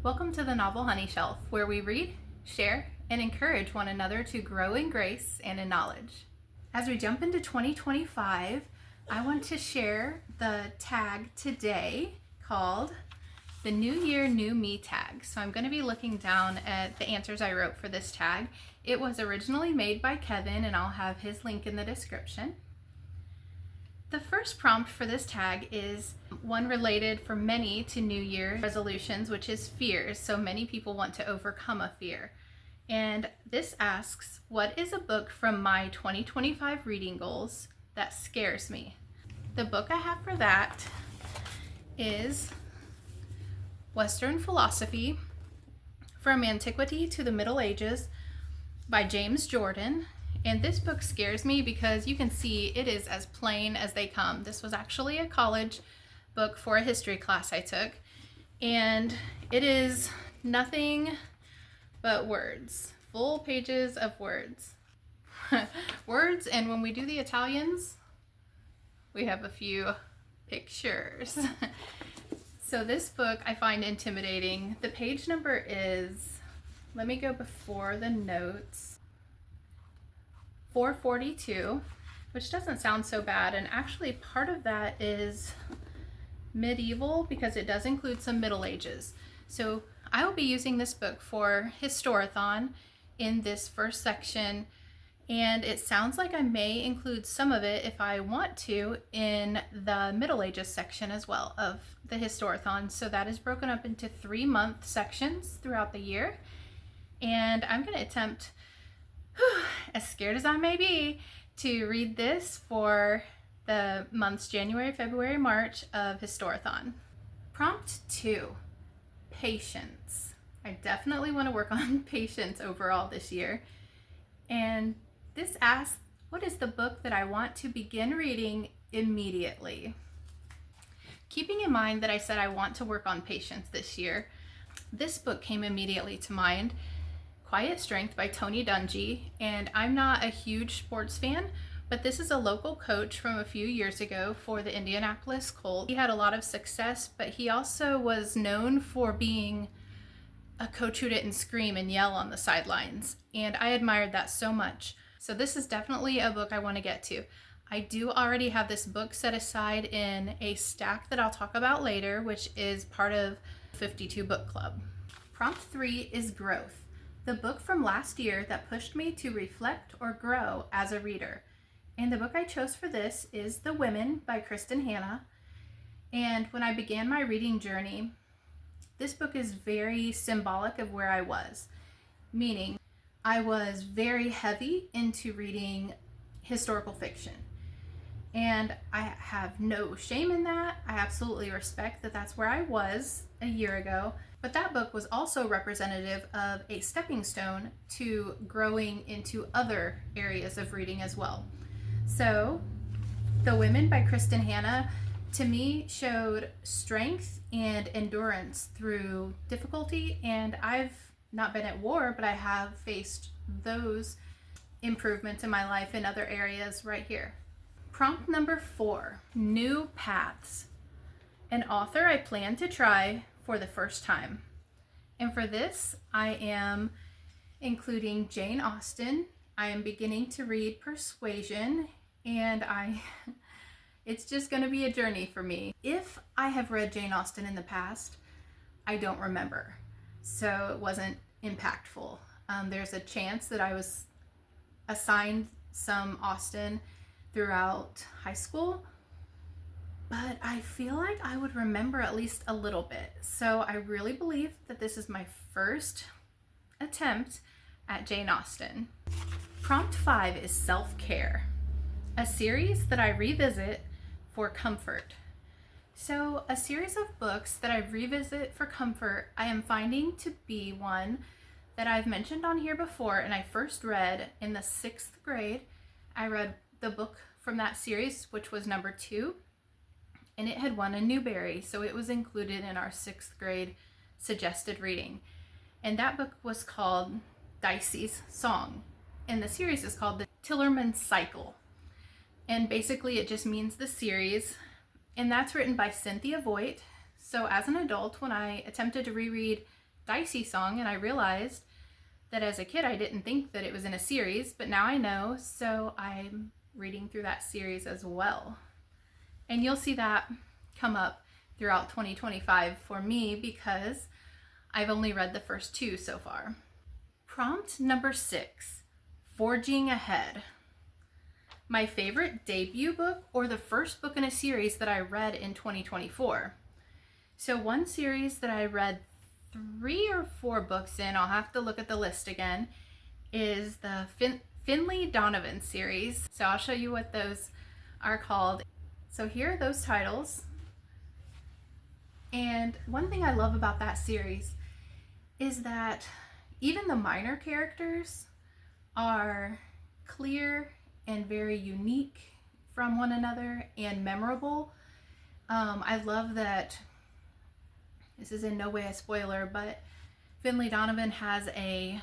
Welcome to the Novel Honey Shelf, where we read, share, and encourage one another to grow in grace and in knowledge. As we jump into 2025, I want to share the tag today called the New Year, New Me tag. So I'm going to be looking down at the answers I wrote for this tag. It was originally made by Kevin, and I'll have his link in the description. The first prompt for this tag is one related for many to New Year resolutions, which is fears. So many people want to overcome a fear. And this asks, what is a book from my 2025 reading goals that scares me? The book I have for that is Western Philosophy from Antiquity to the Middle Ages by James Jordan. And this book scares me because you can see it is as plain as they come. This was actually a college book for a history class I took, and it is nothing but words, full pages of words. Words, and when we do the Italians, we have a few pictures. So this book I find intimidating. The page number is, let me go before the notes, 442, which doesn't sound so bad, and actually part of that is medieval because it does include some Middle Ages. So I will be using this book for Historathon in this first section, and it sounds like I may include some of it if I want to in the Middle Ages section as well of the Historathon. So that is broken up into 3-month sections throughout the year, and I'm going to attempt, as scared as I may be, to read this for the months January, February, March of Historathon. Prompt 2, patience. I definitely want to work on patience overall this year. And this asks, what is the book that I want to begin reading immediately? Keeping in mind that I said I want to work on patience this year, this book came immediately to mind, Quiet Strength by Tony Dungy. And I'm not a huge sports fan, but this is a local coach from a few years ago for the Indianapolis Colts. He had a lot of success, but he also was known for being a coach who didn't scream and yell on the sidelines. And I admired that so much. So this is definitely a book I want to get to. I do already have this book set aside in a stack that I'll talk about later, which is part of 52 Book Club. Prompt 3 is growth. The book from last year that pushed me to reflect or grow as a reader. And the book I chose for this is The Women by Kristen Hanna. And when I began my reading journey, this book is very symbolic of where I was, meaning I was very heavy into reading historical fiction. And I have no shame in that. I absolutely respect that that's where I was a year ago. But that book was also representative of a stepping stone to growing into other areas of reading as well. So, The Women by Kristen Hanna, to me, showed strength and endurance through difficulty. And I've not been at war, but I have faced those improvements in my life in other areas right here. Prompt number 4, New Paths. An author I plan to try for the first time. And for this, I am including Jane Austen. I am beginning to read Persuasion, and it's just going to be a journey for me. If I have read Jane Austen in the past, I don't remember, so it wasn't impactful. There's a chance that I was assigned some Austen throughout high school, but I feel like I would remember at least a little bit. So I really believe that this is my first attempt at Jane Austen. Prompt 5 is self-care, a series that I revisit for comfort. So a series of books that I revisit for comfort, I am finding to be one that I've mentioned on here before, and I first read in the 6th grade. I read the book from that series, which was number 2, and it had won a Newbery, so it was included in our 6th grade suggested reading. And that book was called Dicey's Song, and the series is called The Tillerman Cycle. And basically it just means the series, and that's written by Cynthia Voigt. So as an adult, when I attempted to reread Dicey song, and I realized that as a kid I didn't think that it was in a series, but now I know, so I'm reading through that series as well. And you'll see that come up throughout 2025 for me because I've only read the first 2 so far. Prompt number 6, Forging Ahead. My favorite debut book or the first book in a series that I read in 2024. So one series that I read 3 or 4 books in, I'll have to look at the list again, is the Finley Donovan series. So I'll show you what those are called. So here are those titles. And one thing I love about that series is that even the minor characters are clear and very unique from one another and memorable. I love that, this is in no way a spoiler, but Finley Donovan has a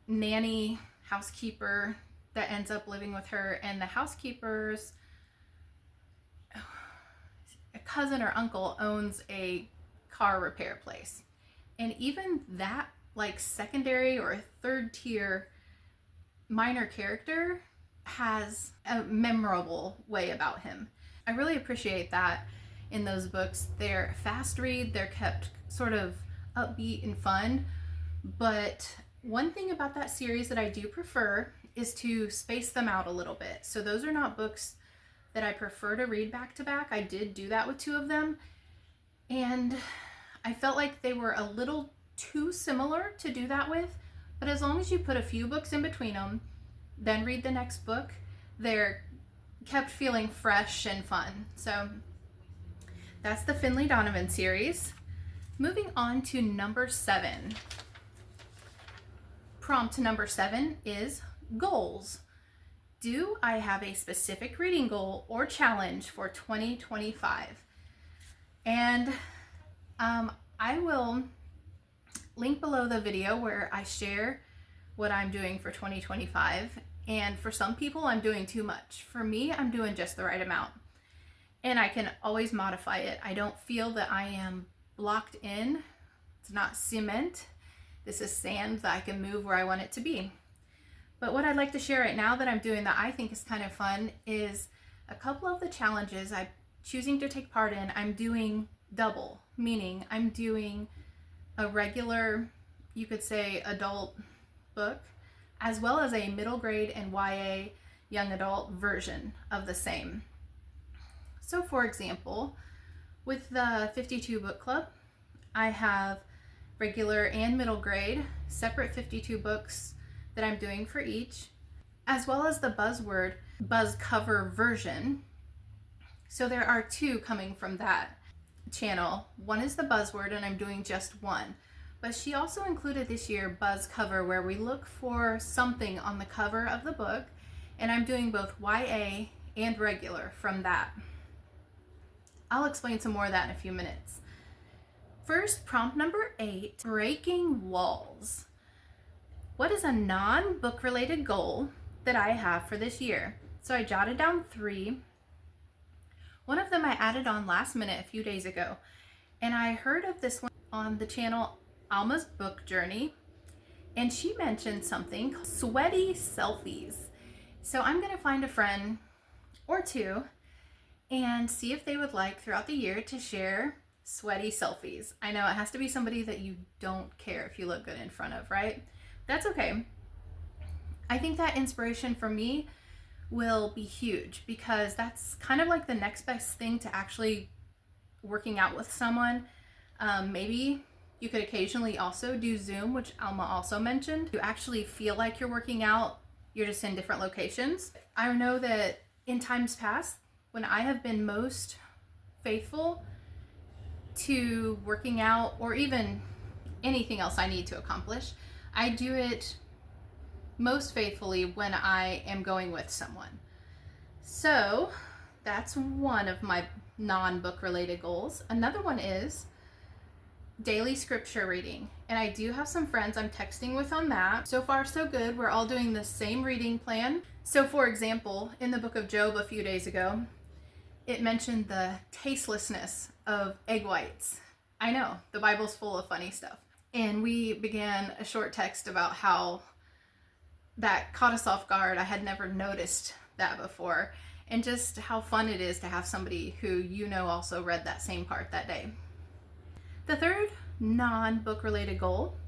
nanny housekeeper that ends up living with her, and the housekeeper's a cousin or uncle owns a car repair place. And even that like secondary or third tier minor character has a memorable way about him. I really appreciate that in those books. They're fast read, they're kept sort of upbeat and fun, but one thing about that series that I do prefer is to space them out a little bit. So those are not books that I prefer to read back to back. I did do that with 2 of them, and I felt like they were a little too similar to do that with, but as long as you put a few books in between them, then read the next book, they're kept feeling fresh and fun. So that's the Finley Donovan series. Moving on to number 7. Prompt number 7 is goals. Do I have a specific reading goal or challenge for 2025? And I will link below the video where I share what I'm doing for 2025. And for some people, I'm doing too much. For me, I'm doing just the right amount. And I can always modify it. I don't feel that I am blocked in. It's not cement. This is sand that I can move where I want it to be. But what I'd like to share right now that I'm doing that I think is kind of fun is a couple of the challenges I'm choosing to take part in. I'm doing double, meaning I'm doing a regular, you could say, adult book, as well as a middle grade and YA young adult version of the same. So for example, with the 52 book club, I have regular and middle grade, separate 52 books that I'm doing for each, as well as the buzz cover version. So there are 2 coming from that channel. One is the buzzword, and I'm doing just one. But she also included this year buzz cover, where we look for something on the cover of the book, and I'm doing both YA and regular from that. I'll explain some more of that in a few minutes. First, prompt number 8, breaking walls. What is a non-book related goal that I have for this year? So I jotted down 3. One of them I added on last minute a few days ago, and I heard of this one on the channel Alma's Book Journey, and she mentioned something called sweaty selfies. So I'm gonna find a friend or 2 and see if they would like throughout the year to share sweaty selfies. I know it has to be somebody that you don't care if you look good in front of, right? That's okay. I think that inspiration for me will be huge, because that's kind of like the next best thing to actually working out with someone. Maybe you could occasionally also do Zoom, which Alma also mentioned. You actually feel like you're working out, you're just in different locations. I know that in times past, when I have been most faithful to working out, or even anything else I need to accomplish, I do it most faithfully when I am going with someone. So that's one of my non-book related goals. Another one is daily scripture reading, and I do have some friends I'm texting with on that. So far so good. We're all doing the same reading plan. So for example, in the book of Job a few days ago, it mentioned the tastelessness of egg whites. I know, the Bible's full of funny stuff. And we began a short text about how that caught us off guard. I had never noticed that before, and just how fun it is to have somebody who also read that same part that day. The third non-book related goal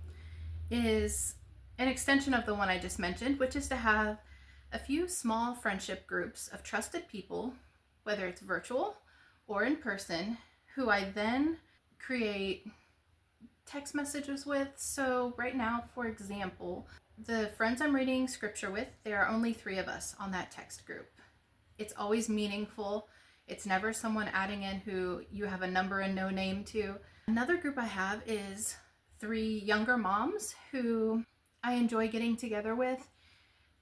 is an extension of the one I just mentioned, which is to have a few small friendship groups of trusted people, whether it's virtual or in person, who I then create text messages with. So right now, for example, the friends I'm reading scripture with, there are only 3 of us on that text group. It's always meaningful. It's never someone adding in who you have a number and no name to. Another group I have is 3 younger moms who I enjoy getting together with,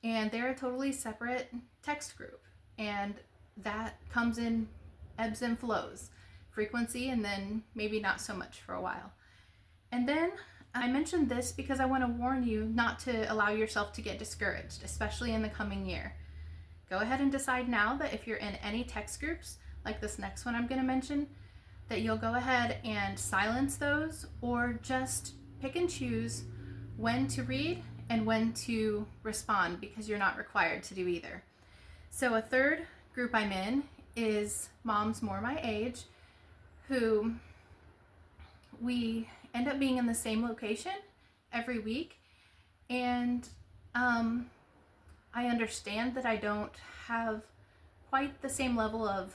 and they're a totally separate text group, and that comes in ebbs and flows, frequency, and then maybe not so much for a while. And then I mentioned this because I want to warn you not to allow yourself to get discouraged, especially in the coming year. Go ahead and decide now that if you're in any text groups, like this next one I'm going to mention, that you'll go ahead and silence those, or just pick and choose when to read and when to respond, because you're not required to do either. So a third group I'm in is moms more my age, who we end up being in the same location every week, and I understand that I don't have quite the same level of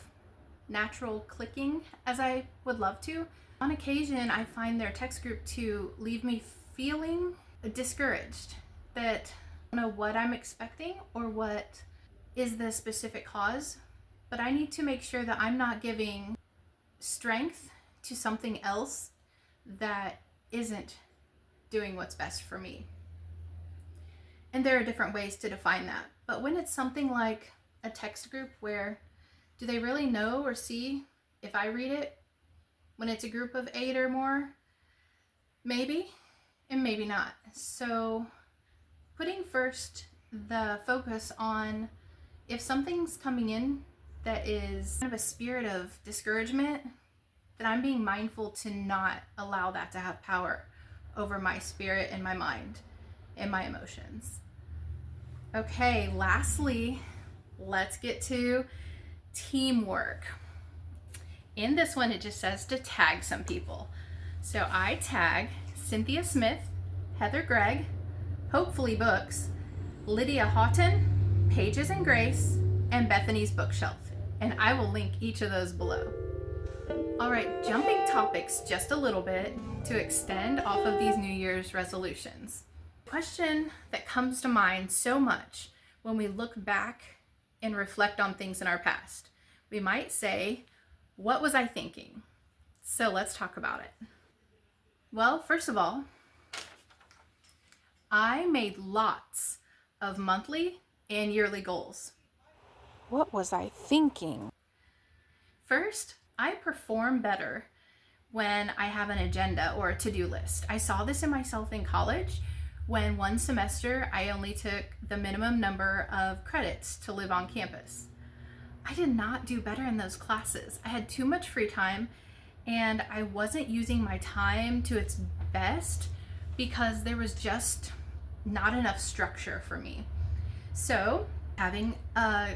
natural clicking as I would love to. On occasion, I find their text group to leave me feeling discouraged, that I don't know what I'm expecting or what is the specific cause, but I need to make sure that I'm not giving strength to something else that isn't doing what's best for me. And there are different ways to define that. But when it's something like a text group where do they really know or see if I read it? When it's a group of 8 or more, maybe, and maybe not. So putting first the focus on if something's coming in that is kind of a spirit of discouragement, then I'm being mindful to not allow that to have power over my spirit and my mind and my emotions. Okay, lastly, let's get to teamwork. In this one, it just says to tag some people. So I tag Cynthia Smith, Heather Gregg, Hopefully Books, Lydia Houghton, Pages and Grace, and Bethany's Bookshelf. And I will link each of those below. All right, jumping topics just a little bit to extend off of these New Year's resolutions. The question that comes to mind so much when we look back and reflect on things in our past, we might say, what was I thinking? So let's talk about it. Well, first of all, I made lots of monthly and yearly goals. What was I thinking? First, I perform better when I have an agenda or a to-do list. I saw this in myself in college when one semester I only took the minimum number of credits to live on campus. I did not do better in those classes. I had too much free time, and I wasn't using my time to its best because there was just not enough structure for me. So having a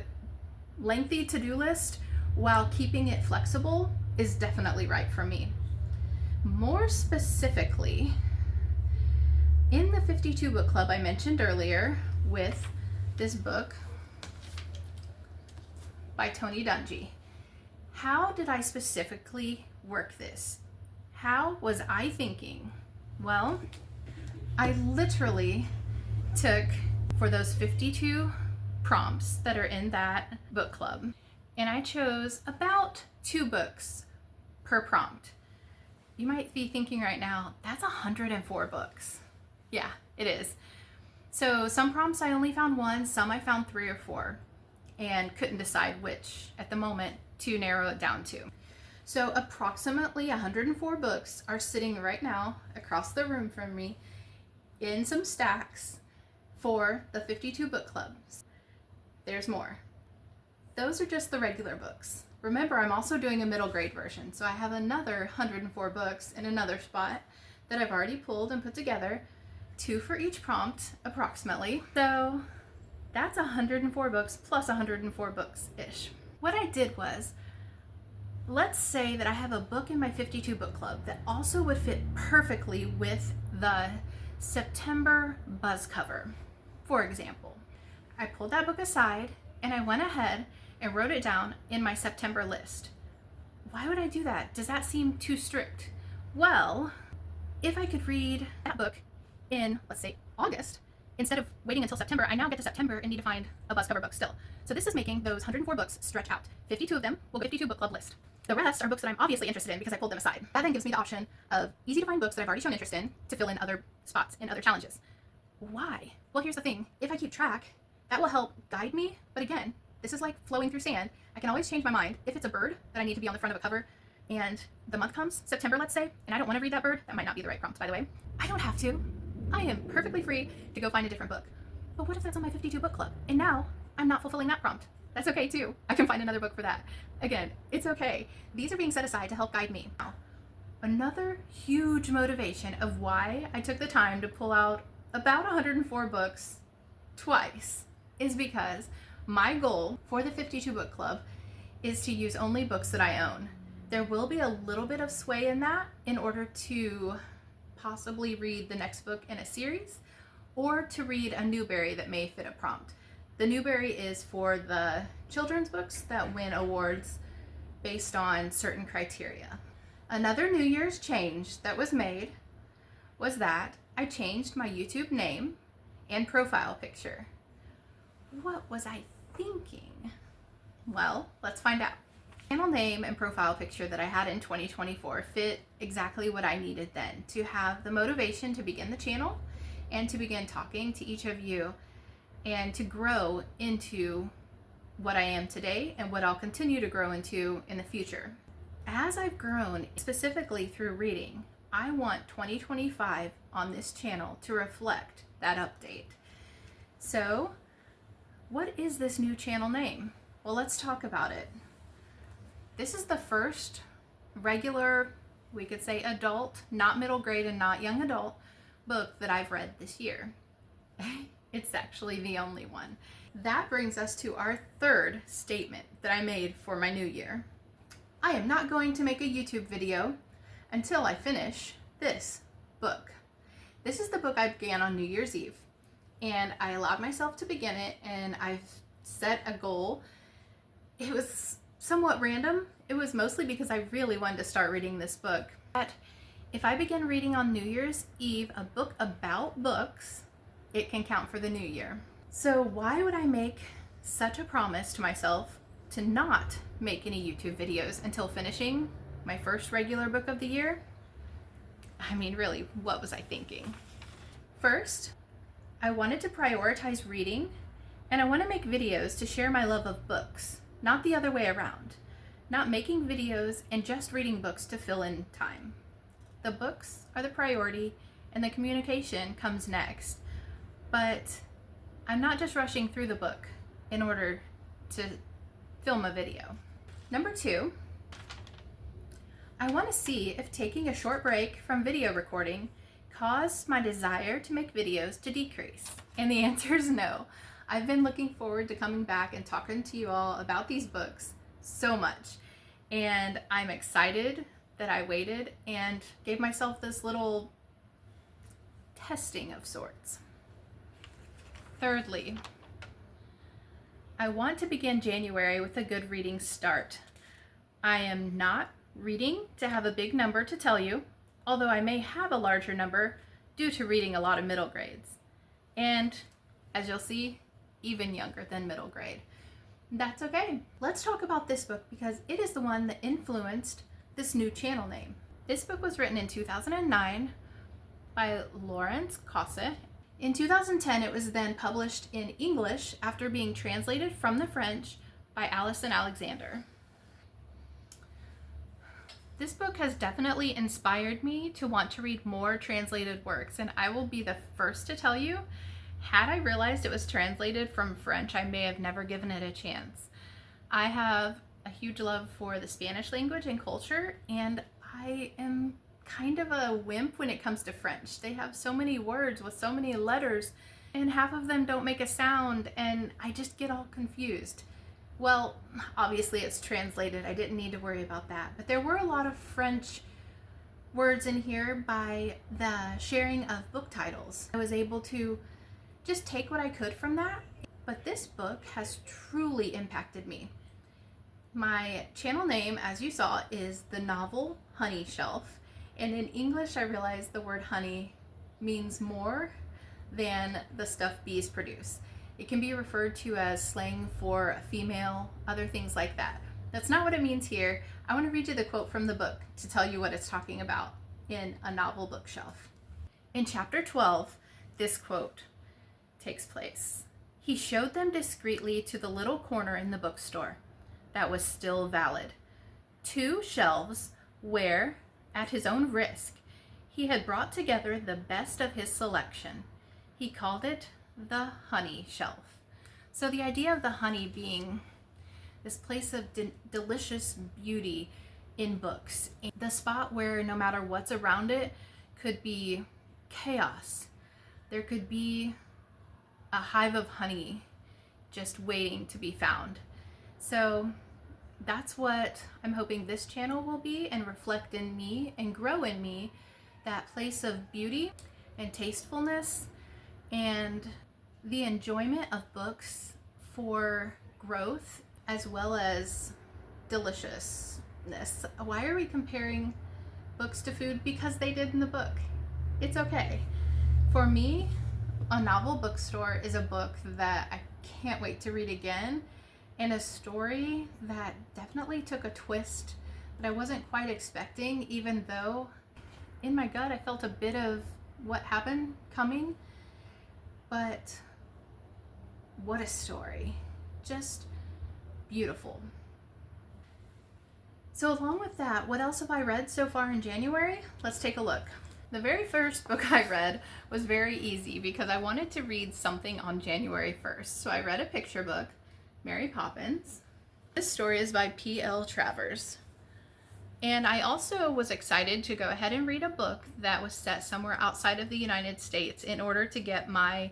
lengthy to-do list while keeping it flexible is definitely right for me. More specifically, in the 52 book club I mentioned earlier with this book by Tony Dungy, how did I specifically work this? How was I thinking? Well, I literally took, for those 52 prompts that are in that book club, and I chose about 2 books per prompt. You might be thinking right now, that's 104 books. Yeah, it is. So some prompts I only found 1, some I found 3 or 4, and couldn't decide which at the moment to narrow it down to. So approximately 104 books are sitting right now across the room from me in some stacks for the 52 book clubs. There's more. Those are just the regular books. Remember, I'm also doing a middle grade version, so I have another 104 books in another spot that I've already pulled and put together, 2 for each prompt approximately. So that's 104 books plus 104 books-ish. What I did was, let's say that I have a book in my 52 book club that also would fit perfectly with the September buzz cover. For example, I pulled that book aside and I went ahead and wrote it down in my September list. Why would I do that? Does that seem too strict? Well, if I could read that book in, let's say, August, instead of waiting until September, I now get to September and need to find a buzz cover book still. So this is making those 104 books stretch out. 52 of them will go 52 book club list. The rest are books that I'm obviously interested in because I pulled them aside. That then gives me the option of easy to find books that I've already shown interest in to fill in other spots in other challenges. Why? Well, here's the thing. If I keep track, that will help guide me. But again, this is like flowing through sand. I can always change my mind. If it's a bird that I need to be on the front of a cover and the month comes, September, let's say, and I don't want to read that bird, that might not be the right prompt, by the way. I don't have to. I am perfectly free to go find a different book. But what if that's on my 52 book club? And now I'm not fulfilling that prompt. That's okay too. I can find another book for that. Again, it's okay. These are being set aside to help guide me. Now, another huge motivation of why I took the time to pull out about 104 books twice is because my goal for the 52 book club is to use only books that I own. There will be a little bit of sway in that in order to possibly read the next book in a series or to read a Newbery that may fit a prompt. The Newbery is for the children's books that win awards based on certain criteria. Another New Year's change that was made was that I changed my YouTube name and profile picture. What was I thinking? Well, let's find out. Channel name and profile picture that I had in 2024 fit exactly what I needed then to have the motivation to begin the channel and to begin talking to each of you and to grow into what I am today and what I'll continue to grow into in the future. As I've grown, specifically through reading, I want 2025 on this channel to reflect that update. So, what is this new channel name? Well, let's talk about it. This is the first regular, we could say adult, not middle grade and not young adult, book that I've read this year. It's actually the only one. That brings us to our third statement that I made for my new year. I am not going to make a YouTube video until I finish this book. This is the book I began on New Year's Eve, and I allowed myself to begin it, and I've set a goal. It was somewhat random. It was mostly because I really wanted to start reading this book. But if I begin reading on New Year's Eve a book about books, it can count for the new year. So why would I make such a promise to myself to not make any YouTube videos until finishing my first regular book of the year? I mean, really, what was I thinking? First, I wanted to prioritize reading, and I want to make videos to share my love of books, not the other way around. Not making videos and just reading books to fill in time. The books are the priority, and the communication comes next. But I'm not just rushing through the book in order to film a video. Number 2, I want to see if taking a short break from video recording caused my desire to make videos to decrease. And the answer is no. I've been looking forward to coming back and talking to you all about these books so much. And I'm excited that I waited and gave myself this little testing of sorts. Thirdly, I want to begin January with a good reading start. I am not reading to have a big number to tell you, although I may have a larger number due to reading a lot of middle grades. And as you'll see, even younger than middle grade. That's okay. Let's talk about this book because it is the one that influenced this new channel name. This book was written in 2009 by Lawrence Cosse. In 2010, it was then published in English after being translated from the French by Alison Alexander. This book has definitely inspired me to want to read more translated works, and I will be the first to tell you, had I realized it was translated from French, I may have never given it a chance. I have a huge love for the Spanish language and culture, and I am kind of a wimp when it comes to French. They have so many words with so many letters, and half of them don't make a sound, and I just get all confused. Well, obviously it's translated. I didn't need to worry about that. But there were a lot of French words in here by the sharing of book titles. I was able to just take what I could from that. But this book has truly impacted me. My channel name, as you saw, is the novel Honey Shelf. And in English, I realized the word honey means more than the stuff bees produce. It can be referred to as slang for a female, other things like that. That's not what it means here. I want to read you the quote from the book to tell you what it's talking about in a novel bookshelf. In chapter 12, this quote takes place. He showed them discreetly to the little corner in the bookstore that was still valid. 2 shelves where, at his own risk, he had brought together the best of his selection. He called it the honey shelf. So the idea of the honey being this place of delicious beauty in books, the spot where no matter what's around it could be chaos. There could be a hive of honey just waiting to be found. So that's what I'm hoping this channel will be and reflect in me and grow in me, that place of beauty and tastefulness and the enjoyment of books for growth as well as deliciousness. Why are we comparing books to food? Because they did in the book. It's okay. For me, a novel bookstore is a book that I can't wait to read again, and a story that definitely took a twist that I wasn't quite expecting, even though in my gut I felt a bit of what happened coming. But what a story. Just beautiful. So along with that, what else have I read so far in January? Let's take a look. The very first book I read was very easy because I wanted to read something on January 1st. So I read a picture book, Mary Poppins. This story is by P.L. Travers. And I also was excited to go ahead and read a book that was set somewhere outside of the United States in order to get my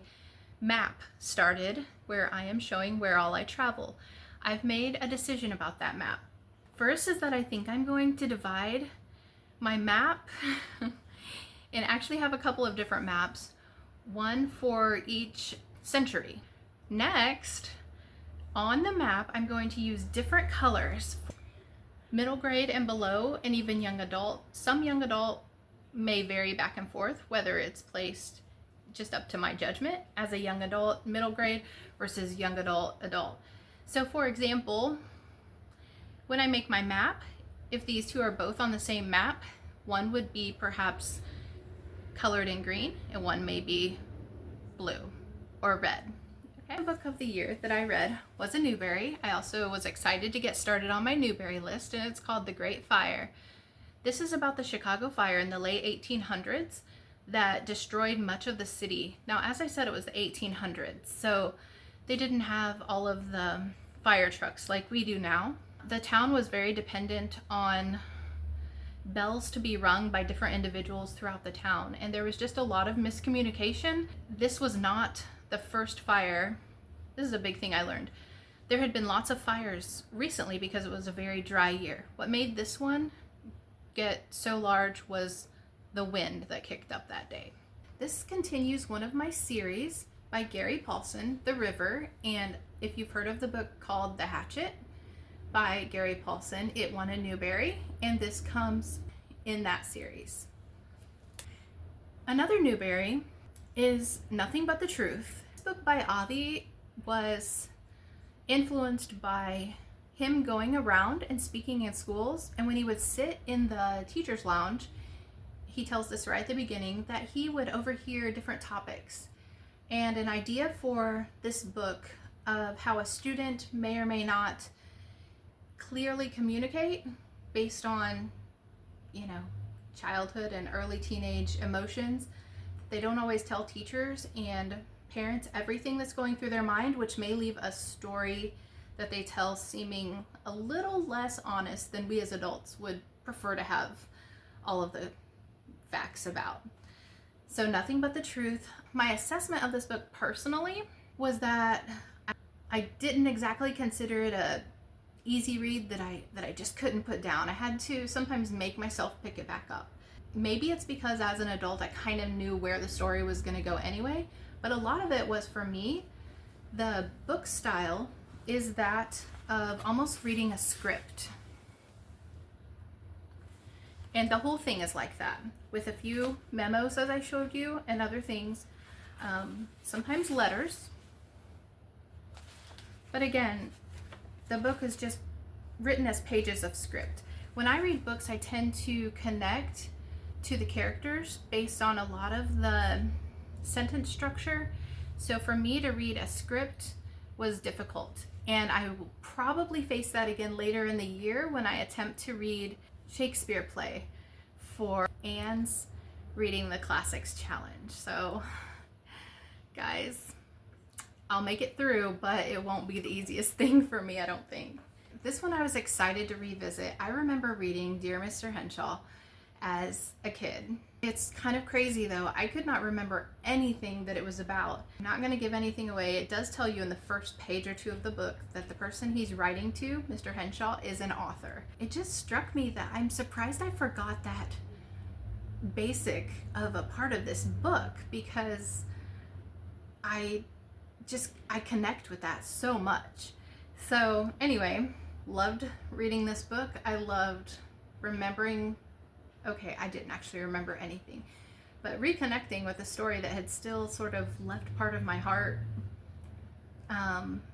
map started where I am showing where all I travel. I've made a decision about that map. First is that I think I'm going to divide my map and actually have a couple of different maps, one for each century. Next, on the map, I'm going to use different colors. Middle grade and below, and even young adult. Some young adult may vary back and forth, whether it's placed just up to my judgment as a young adult, middle grade versus young adult, adult. So for example, when I make my map, if these two are both on the same map, one would be perhaps colored in green and one may be blue or red. Okay. The book of the year that I read was a Newbery. I also was excited to get started on my Newbery list, and it's called The Great Fire. This is about the Chicago fire in the late 1800s that destroyed much of the city. Now, as I said, it was the 1800s, so they didn't have all of the fire trucks like we do now. The town was very dependent on bells to be rung by different individuals throughout the town, and there was just a lot of miscommunication. This was not the first fire. This is a big thing I learned. There had been lots of fires recently because it was a very dry year. What made this one get so large was the wind that kicked up that day. This continues one of my series by Gary Paulson, The River, and if you've heard of the book called The Hatchet by Gary Paulson, it won a Newbery, and this comes in that series. Another Newbery is Nothing But the Truth. This book by Avi was influenced by him going around and speaking in schools, and when he would sit in the teacher's lounge, he tells this right at the beginning, that he would overhear different topics. And an idea for this book of how a student may or may not clearly communicate based on, childhood and early teenage emotions. They don't always tell teachers and parents everything that's going through their mind, which may leave a story that they tell seeming a little less honest than we as adults would prefer to have all of the facts about. So nothing but the truth. My assessment of this book personally was that I didn't exactly consider it a easy read that I just couldn't put down. I had to sometimes make myself pick it back up. Maybe it's because as an adult I kind of knew where the story was going to go anyway, but a lot of it was, for me, the book style is that of almost reading a script. And the whole thing is like that, with a few memos as I showed you and other things, sometimes letters. But again, the book is just written as pages of script. When I read books, I tend to connect to the characters based on a lot of the sentence structure. So for me to read a script was difficult. And I will probably face that again later in the year when I attempt to read Shakespeare play for Anne's Reading the Classics Challenge. So, guys, I'll make it through, but it won't be the easiest thing for me, I don't think. This one I was excited to revisit. I remember reading Dear Mr. Henshaw as a kid. It's kind of crazy though. I could not remember anything that it was about. I'm not going to give anything away. It does tell you in the first page or two of the book that the person he's writing to, Mr. Henshaw, is an author. It just struck me that I'm surprised I forgot that basic of a part of this book, because I connect with that so much. So anyway, loved reading this book. I loved remembering, okay, I didn't actually remember anything, but reconnecting with a story that had still sort of left part of my heart,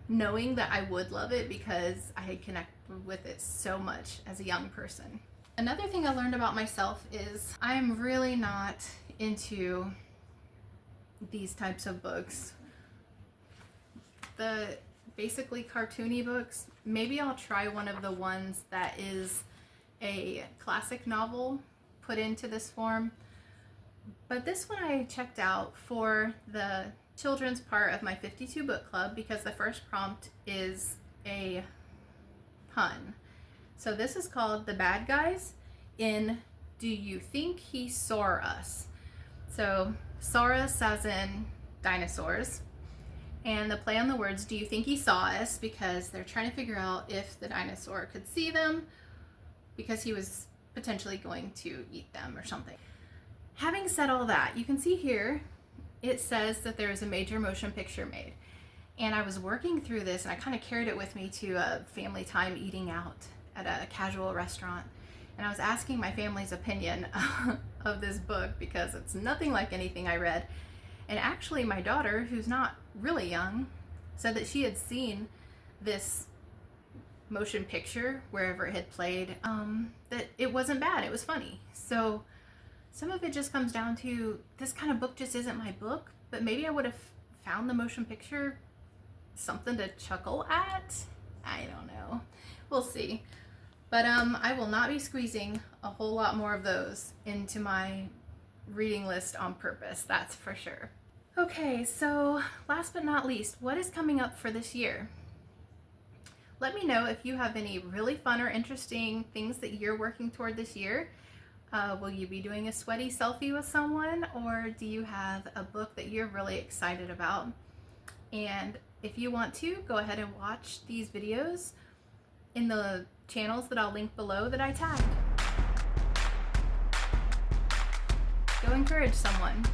knowing that I would love it because I had connected with it so much as a young person. Another thing I learned about myself is I'm really not into these types of books. The basically cartoony books. Maybe I'll try one of the ones that is a classic novel put into this form. But this one I checked out for the children's part of my 52 book club because the first prompt is a pun. So this is called The Bad Guys in Do You Think He Saw Us? So saw us as in dinosaurs. And the play on the words, do you think he saw us? Because they're trying to figure out if the dinosaur could see them because he was potentially going to eat them or something. Having said all that, you can see here it says that there is a major motion picture made. And I was working through this and I kind of carried it with me to a family time eating out at a casual restaurant. And I was asking my family's opinion of this book because it's nothing like anything I read. And actually my daughter, who's not really young, said that she had seen this motion picture wherever it had played, that it wasn't bad, it was funny. So some of it just comes down to this kind of book just isn't my book, but maybe I would have found the motion picture something to chuckle at. I don't know. We'll see. But I will not be squeezing a whole lot more of those into my reading list on purpose, that's for sure. Okay, so last but not least, what is coming up for this year? Let me know if you have any really fun or interesting things that you're working toward this year. Will you be doing a sweaty selfie with someone, or do you have a book that you're really excited about? And if you want to, go ahead and watch these videos in the channels that I'll link below that I tagged. Go encourage someone.